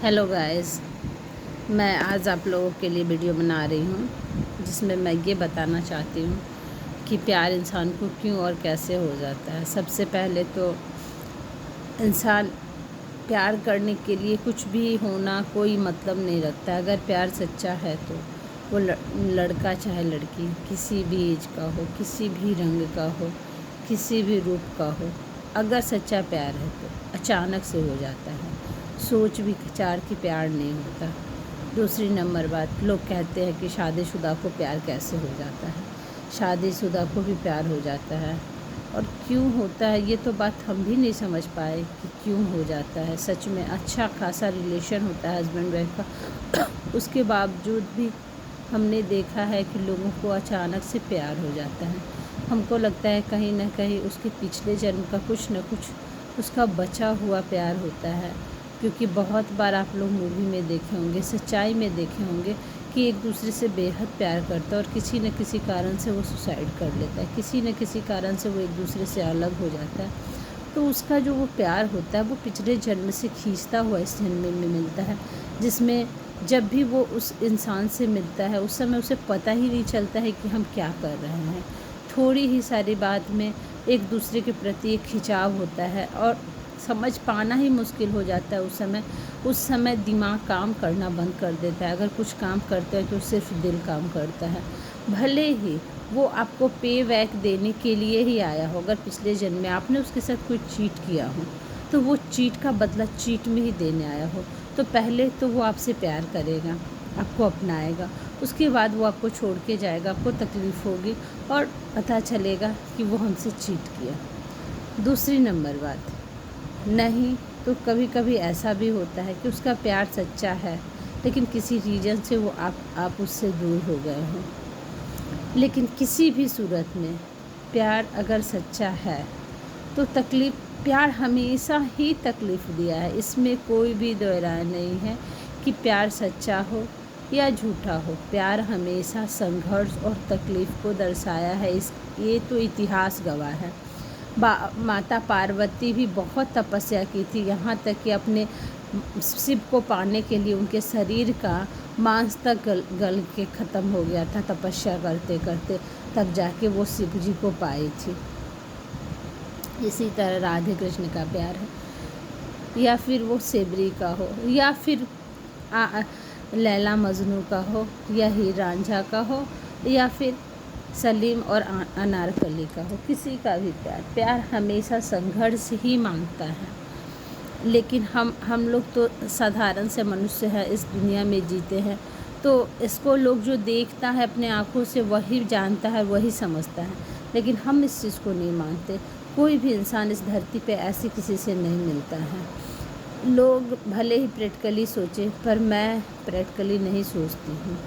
Hello guys, मैं आज आप लोगों के लिए वीडियो बना रही हूँ जिसमें मैं ये बताना चाहती हूँ कि प्यार इंसान को क्यों और कैसे हो जाता है। सबसे पहले तो इंसान प्यार करने के लिए कुछ भी होना कोई मतलब नहीं रखता। अगर प्यार सच्चा है तो वो लड़का चाहे लड़की किसी भी एज का हो, किसी भी रंग का हो, किसी भी रूप का हो, अगर सच्चा प्यार है तो अचानक से हो जाता है। सोच विचार की प्यार नहीं होता। दूसरी नंबर बात, लोग कहते हैं कि शादीशुदा को प्यार कैसे हो जाता है। शादीशुदा को भी प्यार हो जाता है, और क्यों होता है ये तो बात हम भी नहीं समझ पाए कि क्यों हो जाता है। सच में अच्छा खासा रिलेशन होता है हस्बैंड वाइफ का, उसके बावजूद भी हमने देखा है कि लोगों को अचानक से प्यार हो जाता है। हमको लगता है कहीं ना कहीं उसके पिछले जन्म का कुछ न कुछ उसका बचा हुआ प्यार होता है। क्योंकि बहुत बार आप लोग मूवी में देखे होंगे, सच्चाई में देखे होंगे कि एक दूसरे से बेहद प्यार करता है और किसी न किसी कारण से वो सुसाइड कर लेता है, किसी न किसी कारण से वो एक दूसरे से अलग हो जाता है। तो उसका जो वो प्यार होता है वो पिछले जन्म से खींचता हुआ इस जन्म में मिलता है, जिसमें जब भी वो उस इंसान से मिलता है उस समय उसे पता ही नहीं चलता है कि हम क्या कर रहे हैं। थोड़ी ही सारी बात में एक दूसरे के प्रति एक खिंचाव होता है और समझ पाना ही मुश्किल हो जाता है। उस समय दिमाग काम करना बंद कर देता है। अगर कुछ काम करता है तो सिर्फ दिल काम करता है। भले ही वो आपको पे बैक देने के लिए ही आया हो, अगर पिछले जन्म में आपने उसके साथ कोई चीट किया हो तो वो चीट का बदला चीट में ही देने आया हो। तो पहले तो वो आपसे प्यार करेगा, आपको अपनाएगा, उसके बाद वो आपको छोड़ के जाएगा, आपको तकलीफ़ होगी और पता चलेगा कि वो हमसे चीट किया। दूसरी नंबर बात, नहीं तो कभी कभी ऐसा भी होता है कि उसका प्यार सच्चा है लेकिन किसी रीज़न से वो आप उससे दूर हो गए हो। लेकिन किसी भी सूरत में प्यार अगर सच्चा है तो प्यार हमेशा ही तकलीफ़ दिया है। इसमें कोई भी दो राय नहीं है कि प्यार सच्चा हो या झूठा हो। प्यार हमेशा संघर्ष और तकलीफ़ को दर्शाया है। ये तो इतिहास गवाह है। माता पार्वती भी बहुत तपस्या की थी, यहाँ तक कि अपने शिव को पाने के लिए उनके शरीर का मांस तक गल के ख़त्म हो गया था तपस्या करते करते, तब जाके वो शिव जी को पाई थी। इसी तरह राधे कृष्ण का प्यार है, या फिर वो सेबरी का हो, या फिर लैला मजनू का हो, या हीर रांझा का हो, या फिर सलीम और अनारकली का हो। किसी का भी प्यार हमेशा संघर्ष ही मांगता है। लेकिन हम लोग तो साधारण से मनुष्य हैं, इस दुनिया में जीते हैं, तो इसको लोग जो देखता है अपने आँखों से वही जानता है, वही समझता है। लेकिन हम इस चीज़ को नहीं मानते। कोई भी इंसान इस धरती पे ऐसे किसी से नहीं मिलता है। लोग भले ही प्रैक्टिकली सोचे, पर मैं प्रैक्टिकली नहीं सोचती हूँ।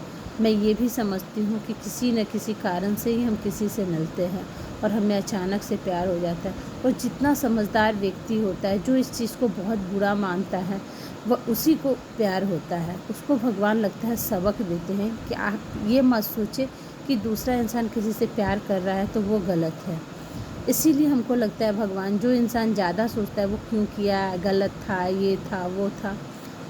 मैं ये भी समझती हूँ कि किसी न किसी कारण से ही हम किसी से मिलते हैं और हमें अचानक से प्यार हो जाता है। और जितना समझदार व्यक्ति होता है, जो इस चीज़ को बहुत बुरा मानता है, वह उसी को प्यार होता है। उसको भगवान लगता है सबक देते हैं कि आप ये मत सोचें कि दूसरा इंसान किसी से प्यार कर रहा है तो वो गलत है। इसीलिए हमको लगता है भगवान, जो इंसान ज़्यादा सोचता है वो क्यों किया, गलत था, ये था, वो था,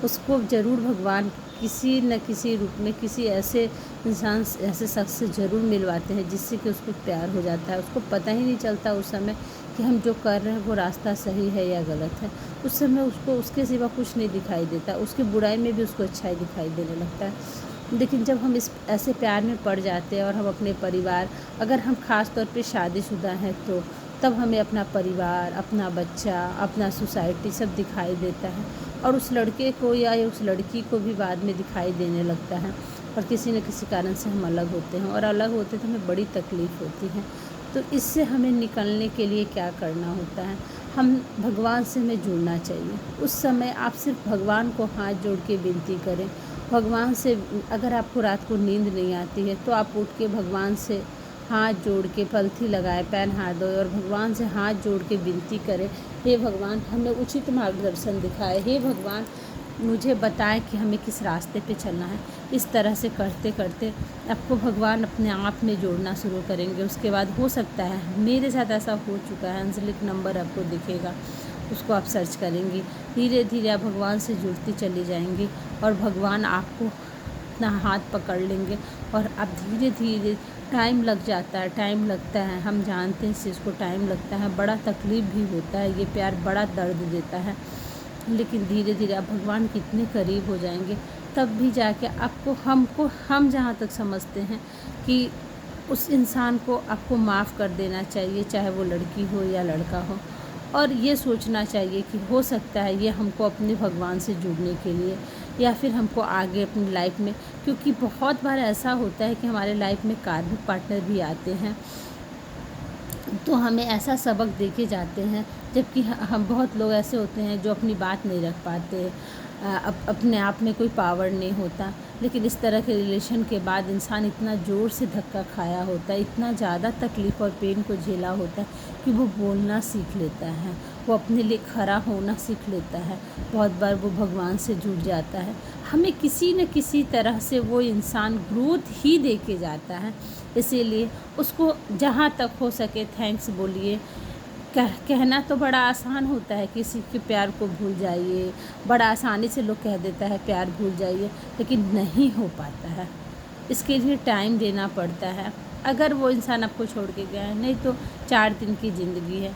उसको ज़रूर भगवान किसी न किसी रूप में किसी ऐसे इंसान ऐसे शख्स से ज़रूर मिलवाते हैं जिससे कि उसको प्यार हो जाता है। उसको पता ही नहीं चलता उस समय कि हम जो कर रहे हैं वो रास्ता सही है या गलत है। उस समय उसको उसके सिवा कुछ नहीं दिखाई देता, उसकी बुराई में भी उसको अच्छाई दिखाई देने लगता है। लेकिन जब हम इस ऐसे प्यार में पड़ जाते हैं और हम अपने परिवार, अगर हम ख़ास तौर पे शादीशुदा हैं तो तब हमें अपना परिवार, अपना बच्चा, अपना सोसाइटी सब दिखाई देता है, और उस लड़के को या उस लड़की को भी बाद में दिखाई देने लगता है। और किसी न किसी कारण से हम अलग होते हैं, और अलग होते तो हमें बड़ी तकलीफ़ होती है। तो इससे हमें निकलने के लिए क्या करना होता है, हम भगवान से हमें जुड़ना चाहिए। उस समय आप सिर्फ भगवान को हाथ जोड़ के विनती करें। भगवान से, अगर आपको रात को नींद नहीं आती है तो आप उठ के भगवान से हाथ जोड़ के पलथी लगाए, पैन हाथ धोए और भगवान से हाथ जोड़ के विनती करें, हे भगवान हमें उचित मार्गदर्शन दिखाए, हे भगवान मुझे बताएं कि हमें किस रास्ते पे चलना है। इस तरह से करते करते आपको भगवान अपने आप में जोड़ना शुरू करेंगे। उसके बाद हो सकता है, मेरे साथ ऐसा हो चुका है, अंजलिक नंबर आपको दिखेगा, उसको आप सर्च करेंगी, धीरे धीरे आप भगवान से जुड़ती चली जाएंगी और भगवान आपको अपना हाथ पकड़ लेंगे और अब धीरे धीरे टाइम लग जाता है, टाइम लगता है, हम जानते हैं इस चीज़ को, टाइम लगता है, बड़ा तकलीफ़ भी होता है, ये प्यार बड़ा दर्द देता है, लेकिन धीरे धीरे आप भगवान के इतने करीब हो जाएंगे तब भी जाके हम जहाँ तक समझते हैं कि उस इंसान को आपको माफ़ कर देना चाहिए, चाहे वो लड़की हो या लड़का हो, और ये सोचना चाहिए कि हो सकता है ये हमको अपने भगवान से जुड़ने के लिए या फिर हमको आगे अपनी लाइफ में, क्योंकि बहुत बार ऐसा होता है कि हमारे लाइफ में कार्मिक पार्टनर भी आते हैं तो हमें ऐसा सबक दे के जाते हैं, जबकि हम बहुत लोग ऐसे होते हैं जो अपनी बात नहीं रख पाते, अपने आप में कोई पावर नहीं होता, लेकिन इस तरह के रिलेशन के बाद इंसान इतना ज़ोर से धक्का खाया होता है, इतना ज़्यादा तकलीफ़ और पेन को झेला होता है कि वो बोलना सीख लेता है, वो अपने लिए खड़ा होना सीख लेता है, बहुत बार वो भगवान से जुड़ जाता है। हमें किसी न किसी तरह से वो इंसान ग्रोथ ही दे के जाता है, इसीलिए उसको जहाँ तक हो सके थैंक्स बोलिए। कहना तो बड़ा आसान होता है, किसी के प्यार को भूल जाइए, बड़ा आसानी से लोग कह देता है प्यार भूल जाइए, लेकिन नहीं हो पाता है, इसके लिए टाइम देना पड़ता है। अगर वो इंसान आपको छोड़ के गया है, नहीं तो 4 दिन की ज़िंदगी है,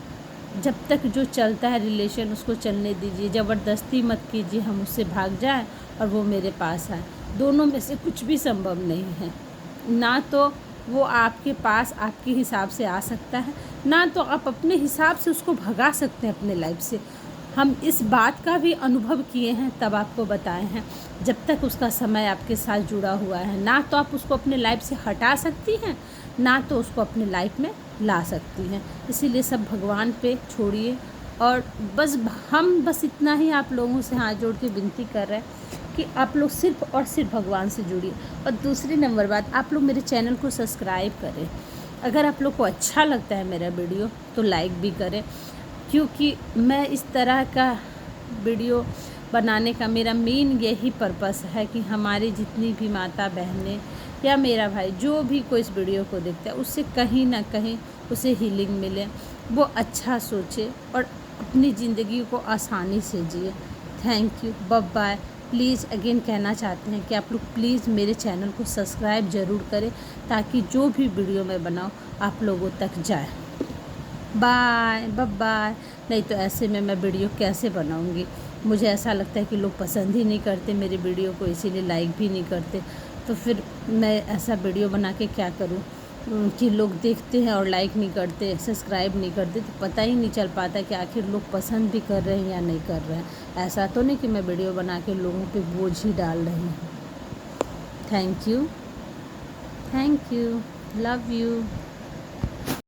जब तक जो चलता है रिलेशन उसको चलने दीजिए, ज़बरदस्ती मत कीजिए हम उससे भाग जाएं और वो मेरे पास आए, दोनों में से कुछ भी संभव नहीं है। ना तो वो आपके पास आपके हिसाब से आ सकता है, ना तो आप अपने हिसाब से उसको भगा सकते हैं अपने लाइफ से। हम इस बात का भी अनुभव किए हैं, तब आपको बताए हैं। जब तक उसका समय आपके साथ जुड़ा हुआ है, ना तो आप उसको अपने लाइफ से हटा सकती हैं, ना तो उसको अपने लाइफ में ला सकती हैं। इसीलिए सब भगवान पे छोड़िए और हम बस इतना ही आप लोगों से हाथ जोड़ के विनती कर रहे हैं कि आप लोग सिर्फ़ और सिर्फ भगवान से जुड़िए। और दूसरी नंबर बात, आप लोग मेरे चैनल को सब्सक्राइब करें। अगर आप लोग को अच्छा लगता है मेरा वीडियो तो लाइक भी करें, क्योंकि मैं इस तरह का वीडियो बनाने का मेरा मेन यही पर्पस है कि हमारी जितनी भी माता बहनें या मेरा भाई जो भी कोई इस वीडियो को देखता है उससे कहीं ना कहीं उसे हीलिंग मिले, वो अच्छा सोचे और अपनी ज़िंदगी को आसानी से जिए। Thank you, bye bye. Please again कहना चाहते हैं कि आप लोग प्लीज़ मेरे चैनल को सब्सक्राइब ज़रूर करें, ताकि जो भी वीडियो मैं बनाऊँ आप लोगों तक जाए। Bye bye. नहीं तो ऐसे में मैं वीडियो कैसे बनाऊँगी? मुझे ऐसा लगता है कि लोग पसंद ही नहीं करते मेरे वीडियो को, इसीलिए लाइक भी नहीं करते, तो फिर मैं ऐसा वीडियो बना के क्या करूँ कि लोग देखते हैं और लाइक नहीं करते, सब्सक्राइब नहीं करते, तो पता ही नहीं चल पाता कि आखिर लोग पसंद भी कर रहे हैं या नहीं कर रहे हैं। ऐसा तो नहीं कि मैं वीडियो बना के लोगों पे बोझ ही डाल रही हूँ। Thank you, love you.